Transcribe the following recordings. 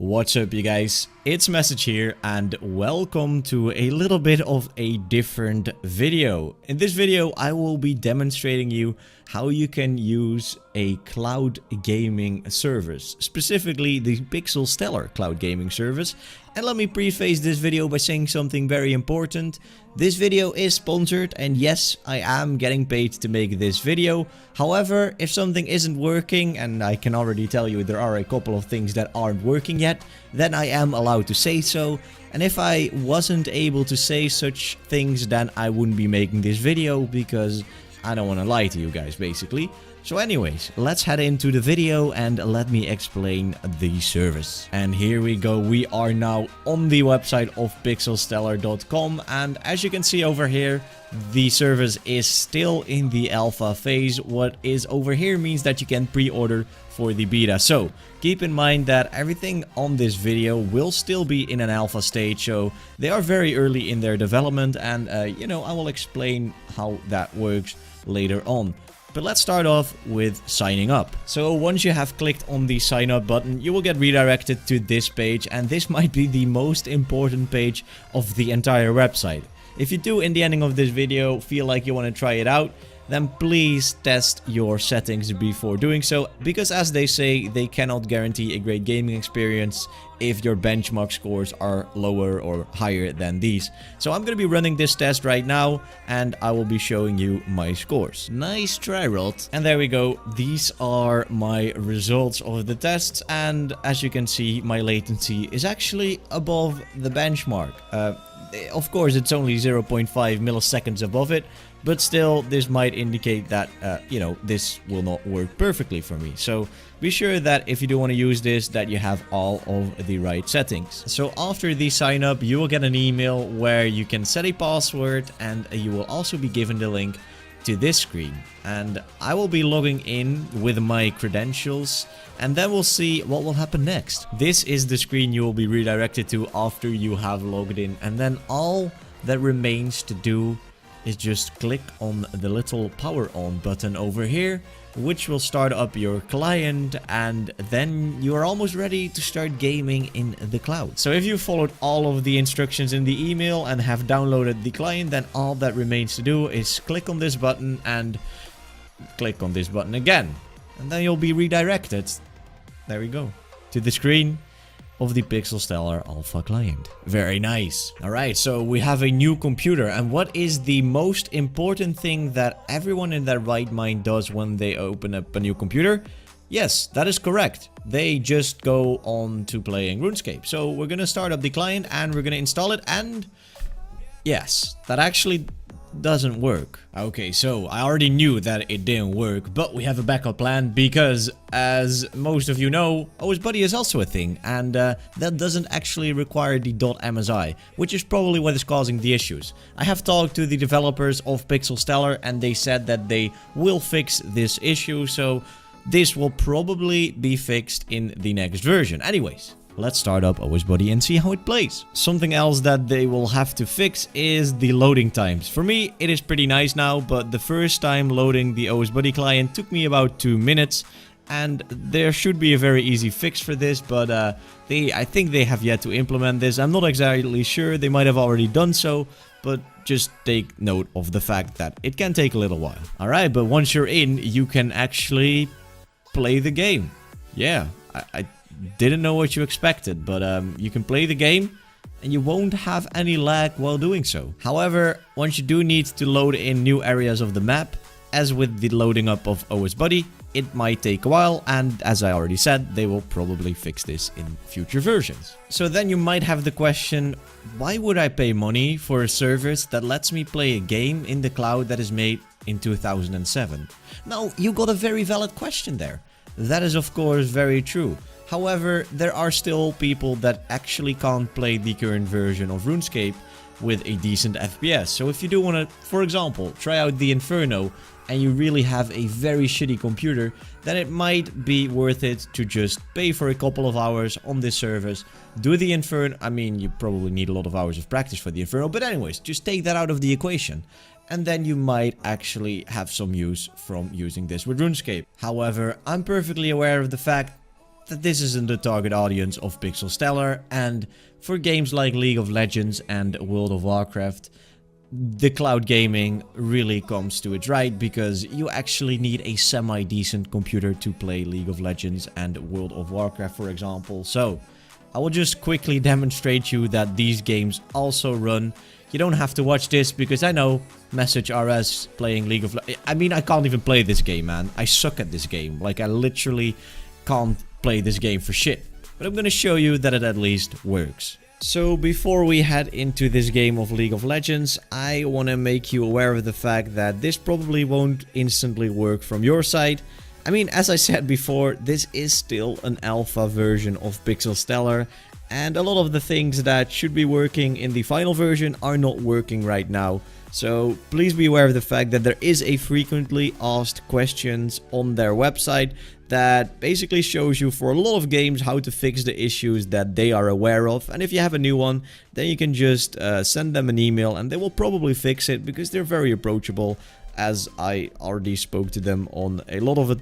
What's up, you guys? It's Message here and welcome to a little bit of a different video. In this video I will be demonstrating you how you can use a cloud gaming service, specifically the PixelStellar cloud gaming service. And let me preface this video by saying something very important. This video is sponsored and yes, I am getting paid to make this video. However, if something isn't working, and I can already tell you there are a couple of things that aren't working yet, then I am allowed to say so. And if I wasn't able to say such things, then I wouldn't be making this video because I don't want to lie to you guys, basically. So anyways, let's head into the video and let me explain the service. And here we go, we are now on the website of PixelStellar.com, and as you can see over here, the service is still in the alpha phase. What is over here means that you can pre-order for the beta. So keep in mind that everything on this video will still be in an alpha stage, so they are very early in their development, and you know, I will explain how that works later on. But let's start off with signing up. So once you have clicked on the sign up button, you will get redirected to this page, and this might be the most important page of the entire website. If you do in the ending of this video feel like you want to try it out, then please test your settings before doing so, because as they say, they cannot guarantee a great gaming experience if your benchmark scores are lower or higher than these. So I'm going to be running this test right now and I will be showing you my scores. Nice try, Rod. And there we go. These are my results of the tests, and as you can see, my latency is actually above the benchmark. Of course, it's only 0.5 milliseconds above it, but still, this might indicate that, you know, this will not work perfectly for me. So be sure that if you do want to use this, that you have all of the right settings. So after the sign up, you will get an email where you can set a password, and you will also be given the link to this screen. And I will be logging in with my credentials, and then we'll see what will happen next. This is the screen you will be redirected to after you have logged in, and then all that remains to do is just click on the little power on button over here, which will start up your client, and then you are almost ready to start gaming in the cloud. So if you followed all of the instructions in the email and have downloaded the client, then all that remains to do is click on this button and click on this button again, and then you'll be redirected, there we go, to the screen of the PixelStellar Alpha client. Very nice. Alright, so we have a new computer, and what is the most important thing that everyone in their right mind does when they open up a new computer? Yes, that is correct. They just go on to playing Runescape. So we're gonna start up the client and we're gonna install it, and yes, that actually doesn't work. Okay, so I already knew that it didn't work, but we have a backup plan because, as most of you know, OS Buddy is also a thing, and that doesn't actually require the .msi, which is probably what is causing the issues. I have talked to the developers of PixelStellar and they said that they will fix this issue, so this will probably be fixed in the next version. Anyways, let's start up OS Buddy and see how it plays. Something else that they will have to fix is the loading times. For me, it is pretty nice now, but the first time loading the OS Buddy client took me about 2 minutes, and there should be a very easy fix for this, but I think they have yet to implement this. I'm not exactly sure, they might have already done so, but just take note of the fact that it can take a little while. Alright, but once you're in, you can actually play the game. Yeah, I didn't know what you expected, but you can play the game and you won't have any lag while doing so. However, once you do need to load in new areas of the map, as with the loading up of OS Buddy, it might take a while, and as I already said, they will probably fix this in future versions. So then you might have the question, why would I pay money for a service that lets me play a game in the cloud that is made in 2007? Now, you got a very valid question there. That is of course very true. However, there are still people that actually can't play the current version of RuneScape with a decent FPS. So if you do want to, for example, try out the Inferno and you really have a very shitty computer, then it might be worth it to just pay for a couple of hours on this service, do the Inferno. I mean, you probably need a lot of hours of practice for the Inferno, but anyways, just take that out of the equation, and then you might actually have some use from using this with RuneScape. However, I'm perfectly aware of the fact that this isn't the target audience of PixelStellar, and for games like League of Legends and World of Warcraft, the cloud gaming really comes to its right, because you actually need a semi-decent computer to play League of Legends and World of Warcraft, for example. So I will just quickly demonstrate you that these games also run. You don't have to watch this, because I know Message RS playing League of Legends. I mean, I can't even play this game, man. I suck at this game. Like, I literally can't play this game for shit. But I'm gonna show you that it at least works. So before we head into this game of League of Legends, I want to make you aware of the fact that this probably won't instantly work from your side. I mean, as I said before, this is still an alpha version of PixelStellar, and a lot of the things that should be working in the final version are not working right now. So please be aware of the fact that there is a frequently asked questions on their website that basically shows you for a lot of games how to fix the issues that they are aware of. And if you have a new one, then you can just send them an email and they will probably fix it, because they're very approachable. As I already spoke to them on a lot of it,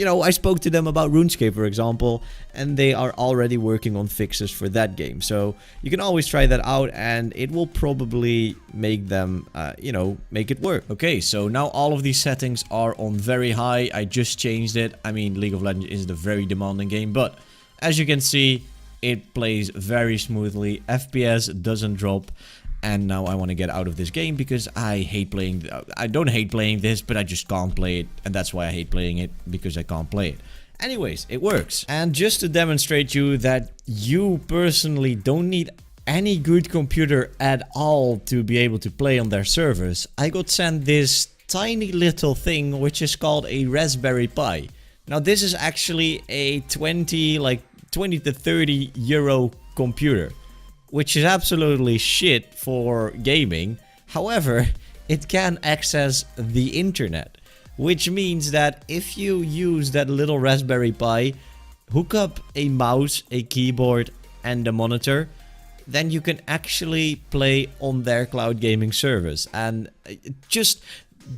I spoke to them about Runescape, for example, and they are already working on fixes for that game. So you can always try that out, and it will probably make them, make it work. Okay, so now all of these settings are on very high. I just changed it. I mean, League of Legends is a very demanding game, but as you can see, it plays very smoothly. FPS doesn't drop. And now I want to get out of this game, because I hate playing... I don't hate playing this, but I just can't play it. And that's why I hate playing it, because I can't play it. Anyways, it works. And just to demonstrate you that you personally don't need any good computer at all to be able to play on their servers, I got sent this tiny little thing, which is called a Raspberry Pi. Now, this is actually a 20 to 30 euro computer, which is absolutely shit for gaming. However, it can access the internet, which means that if you use that little Raspberry Pi, hook up a mouse, a keyboard, and a monitor, then you can actually play on their cloud gaming service. And just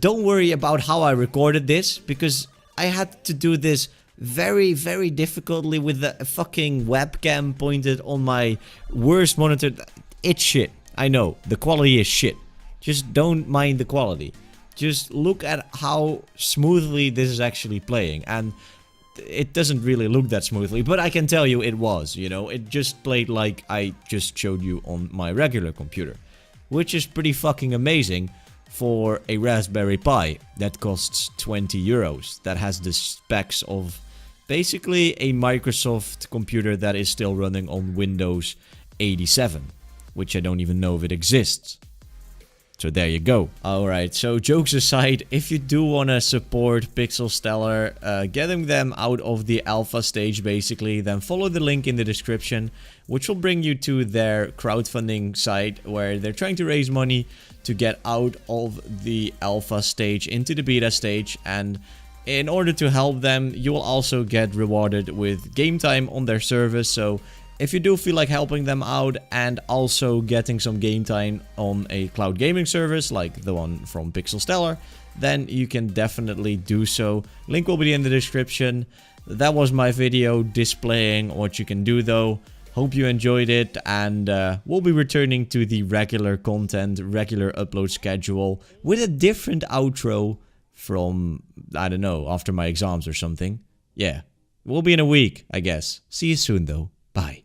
don't worry about how I recorded this, because I had to do this very, very difficultly with the fucking webcam pointed on my worst monitor. It's shit. I know. The quality is shit. Just don't mind the quality. Just look at how smoothly this is actually playing. And it doesn't really look that smoothly, but I can tell you it was, it just played like I just showed you on my regular computer, which is pretty fucking amazing for a Raspberry Pi that costs 20 euros, that has the specs of basically a Microsoft computer that is still running on Windows 87, which I don't even know if it exists. So there you go. Alright, so jokes aside, if you do want to support PixelStellar, getting them out of the alpha stage basically, then follow the link in the description, which will bring you to their crowdfunding site, where they're trying to raise money to get out of the alpha stage into the beta stage. And in order to help them, you will also get rewarded with game time on their service. So if you do feel like helping them out and also getting some game time on a cloud gaming service like the one from PixelStellar, then you can definitely do so. Link will be in the description. That was my video displaying what you can do though. Hope you enjoyed it, and we'll be returning to the regular content, regular upload schedule with a different outro from, I don't know, after my exams or something. Yeah, we'll be in a week, I guess. See you soon though. Bye.